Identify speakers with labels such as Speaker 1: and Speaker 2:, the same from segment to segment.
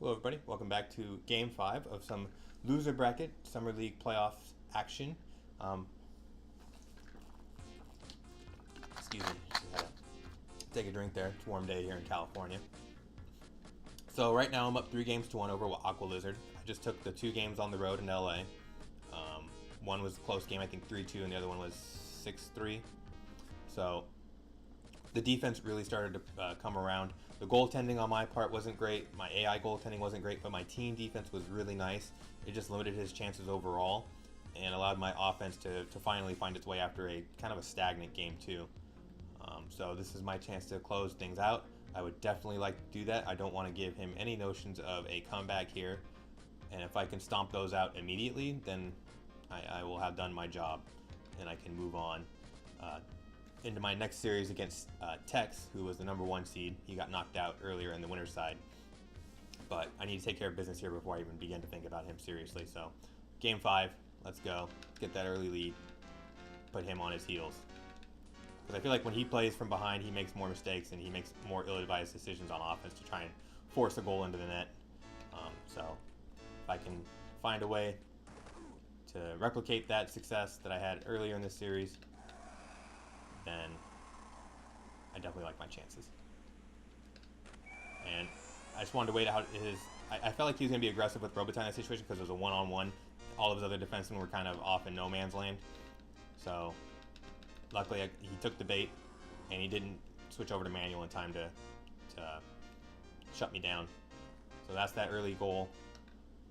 Speaker 1: Hello everybody, welcome back to Game 5 of some loser bracket Summer League playoffs action. Excuse me, just had to take a drink there. It's a warm day here in California. So right now I'm up 3-1 over Aqualizard. I just took the 2 games on the road in LA. One was a close game, I think 3-2, and the other one was 6-3. So the defense really started to come around. The goaltending on my part wasn't great. My AI goaltending wasn't great, but my team defense was really nice. It just limited his chances overall and allowed my offense to finally find its way after a kind of a stagnant game 2. So this is my chance to close things out. I would definitely like to do that. I don't want to give him any notions of a comeback here. And if I can stomp those out immediately, then I will have done my job and I can move on into my next series against Tex, who was the #1 seed. He got knocked out earlier in the winner's side. But I need to take care of business here before I even begin to think about him seriously. So, Game 5, let's go. Get that early lead. Put him on his heels. Because I feel like when he plays from behind, he makes more mistakes and he makes more ill-advised decisions on offense to try and force a goal into the net. So, if I can find a way to replicate that success that I had earlier in this series, then I definitely like my chances. And I just wanted to wait out his... I felt like he was going to be aggressive with Robitaille in that situation because it was a one-on-one. All of his other defensemen were kind of off in no man's land. So, luckily he took the bait and he didn't switch over to manual in time to shut me down. So that's that early goal.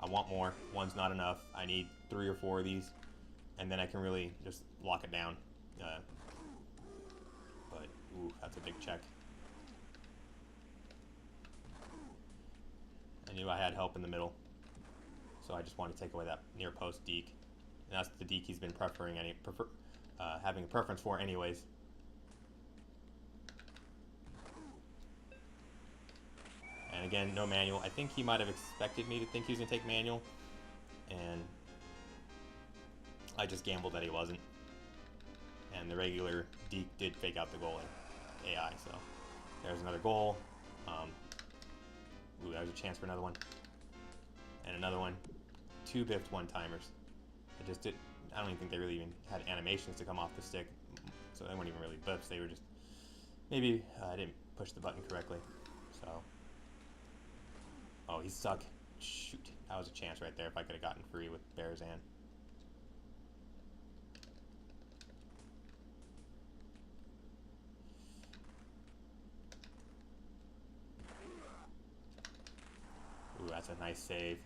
Speaker 1: I want more. One's not enough. I need 3 or 4 of these, and then I can really just lock it down. But, ooh, that's a big check. I knew I had help in the middle, so I just wanted to take away that near post deke. And that's the deke he's been having a preference for anyways. And again, no manual. I think he might have expected me to think he was going to take manual, and I just gambled that he wasn't. And the regular deke did fake out the goal in AI, so there's another goal. Ooh, there's a chance for another one. And another one. 2 biffed one-timers. I don't even think they really even had animations to come off the stick, so they weren't even really biffs. They were just, maybe I didn't push the button correctly, so. Oh, he's stuck. Shoot, that was a chance right there if I could have gotten free with Bearzan. Ooh, that's a nice save.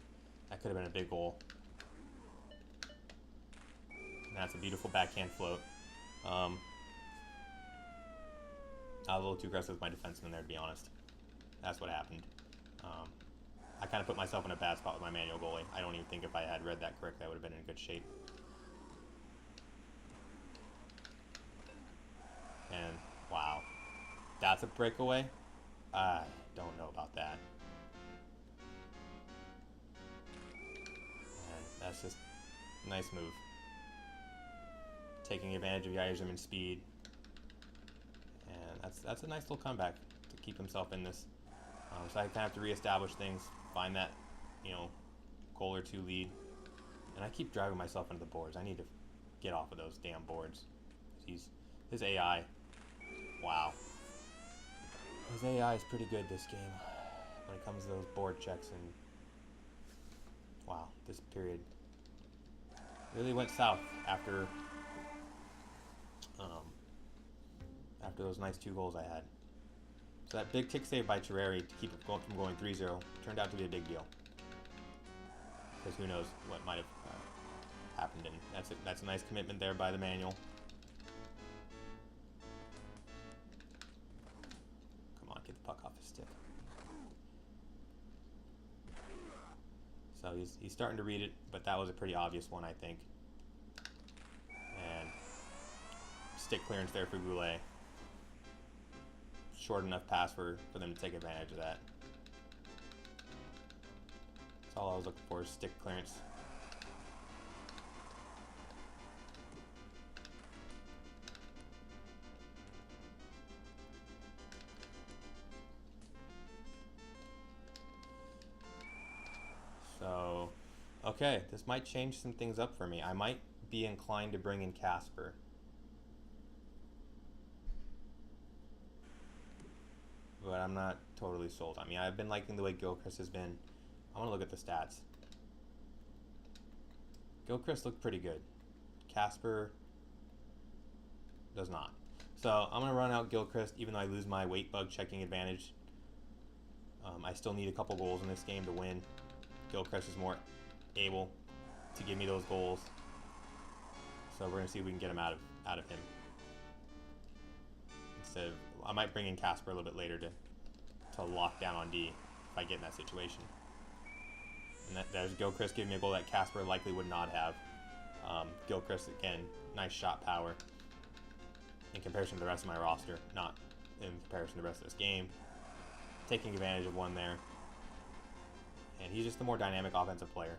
Speaker 1: That could have been a big goal. And that's a beautiful backhand float. I was a little too aggressive with my defenseman there, to be honest. That's what happened. I kind of put myself in a bad spot with my manual goalie. I don't even think if I had read that correctly, I would have been in good shape. And, wow. That's a breakaway? I don't know about that. And that's just a nice move. Taking advantage of Yzerman's speed. And that's a nice little comeback to keep himself in this. So I kind of have to reestablish things, find that, goal or 2 lead. And I keep driving myself into the boards. I need to get off of those damn boards. His AI, wow. His AI is pretty good this game when it comes to those board checks. And wow, this period really went south after those nice 2 goals I had. So that big kick save by Terreri to keep it from going 3-0 turned out to be a big deal. Because who knows what might have happened. And that's a nice commitment there by the manual. Come on, get the puck off his stick. So he's starting to read it, but that was a pretty obvious one, I think. And stick clearance there for Goulet. Short enough pass for them to take advantage of that. That's all I was looking for, is stick clearance. So, okay, this might change some things up for me. I might be inclined to bring in Casper. But I'm not totally sold. I mean, I've been liking the way Gilchrist has been. I want to look at the stats. Gilchrist looked pretty good. Casper does not. So I'm going to run out Gilchrist even though I lose my weight bug checking advantage. I still need a couple goals in this game to win. Gilchrist is more able to give me those goals. So we're going to see if we can get him out of him. Instead of, I might bring in Casper a little bit later to lock down on D if I get in that situation. And there's Gilchrist giving me a goal that Casper likely would not have. Gilchrist, again, nice shot power in comparison to the rest of my roster, not in comparison to the rest of this game. Taking advantage of one there. And he's just the more dynamic offensive player.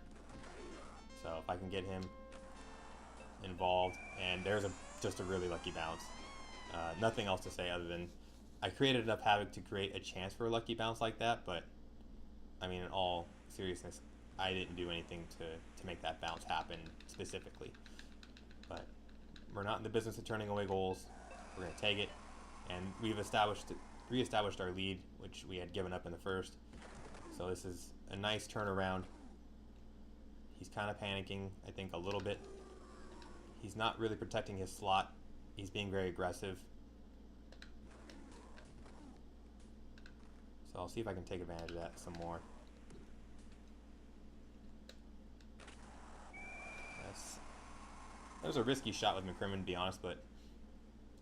Speaker 1: So if I can get him involved, and there's just a really lucky bounce. Nothing else to say other than I created enough havoc to create a chance for a lucky bounce like that, but I mean, in all seriousness, I didn't do anything to make that bounce happen specifically. But we're not in the business of turning away goals. We're going to take it, and we've reestablished our lead, which we had given up in the first. So this is a nice turnaround. He's kind of panicking, I think, a little bit. He's not really protecting his slot. He's being very aggressive. So I'll see if I can take advantage of that some more. That was a risky shot with McCrimmon, to be honest, but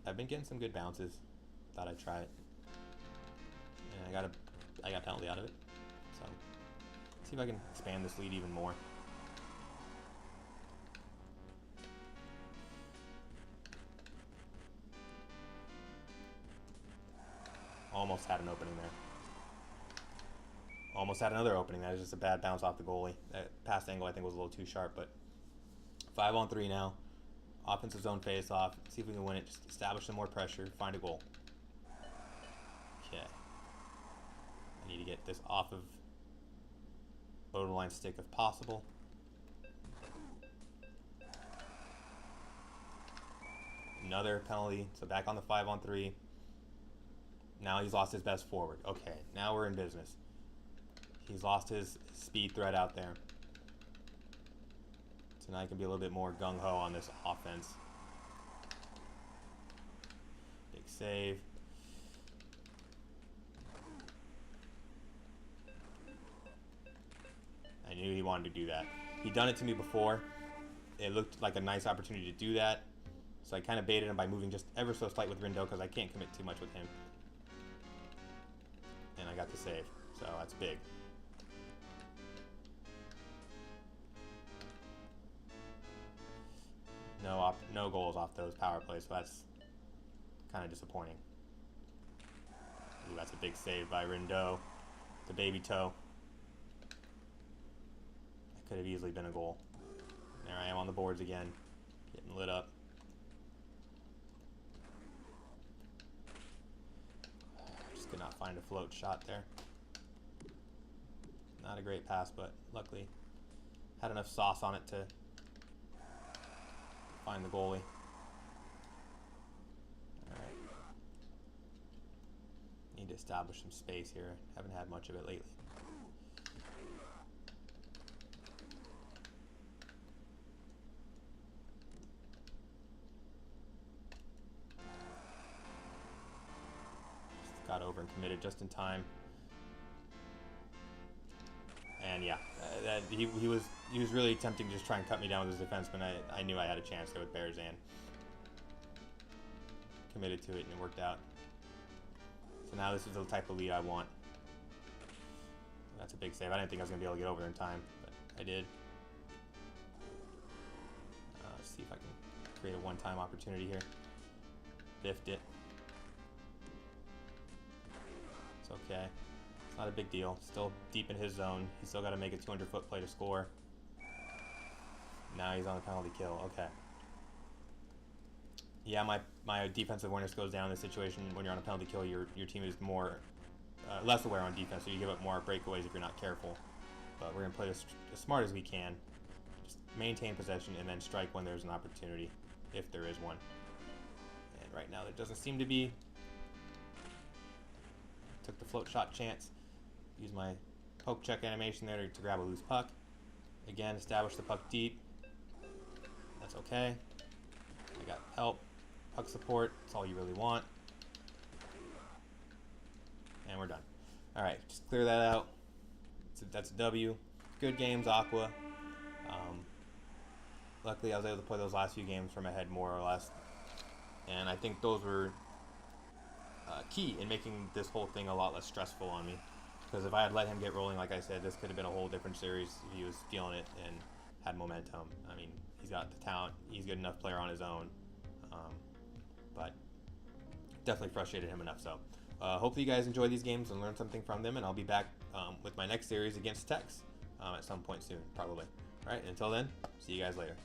Speaker 1: I've been getting some good bounces. Thought I'd try it. And I got a penalty out of it. So see if I can expand this lead even more. Almost had an opening there. Almost had another opening. That was just a bad bounce off the goalie. That pass angle I think was a little too sharp, but 5-on-3 now. Offensive zone face off. See if we can win it. Just establish some more pressure. Find a goal. Okay. I need to get this off of borderline stick if possible. Another penalty. So back on the 5-on-3. Now he's lost his best forward. Okay, now we're in business. He's lost his speed threat out there. So now I can be a little bit more gung-ho on this offense. Big save. I knew he wanted to do that. He'd done it to me before. It looked like a nice opportunity to do that. So I kind of baited him by moving just ever so slight with Rindo because I can't commit too much with him. And I got the save. So that's big. No goals off those power plays, so that's kind of disappointing. Ooh, that's a big save by Rindo. The baby toe. That could have easily been a goal. There I am on the boards again, getting lit up. Just could not find a float shot there. Not a great pass, but luckily had enough sauce on it to find the goalie. Alright. Need to establish some space here. Haven't had much of it lately. Just got over and committed just in time. And yeah, he was really attempting to just try and cut me down with his defenseman. I knew I had a chance there with Bearzan. Committed to it and it worked out. So now this is the type of lead I want. That's a big save. I didn't think I was going to be able to get over there in time, but I did. Let's see if I can create a one-time opportunity here. Biffed it. It's okay. It's not a big deal. Still deep in his zone. He's still got to make a 200-foot play to score. Now he's on a penalty kill. Okay. Yeah, my defensive awareness goes down in this situation. When you're on a penalty kill, your team is more less aware on defense, so you give up more breakaways if you're not careful. but we're going to play as smart as we can. Just maintain possession and then strike when there's an opportunity, if there is one. And right now there doesn't seem to be. Took the float shot chance. Use my poke check animation there to grab a loose puck. Again, establish the puck deep. That's okay. I got help, puck support. That's all you really want. And we're done. Alright, just clear that out. That's a W. Good games, Aqua. Luckily, I was able to play those last few games from ahead more or less. And I think those were key in making this whole thing a lot less stressful on me. Because if I had let him get rolling, like I said, this could have been a whole different series if he was feeling it and had momentum. I mean, he's got the talent. He's a good enough player on his own. But definitely frustrated him enough. So hopefully you guys enjoy these games and learn something from them. And I'll be back with my next series against Tex at some point soon, probably. All right, until then, see you guys later.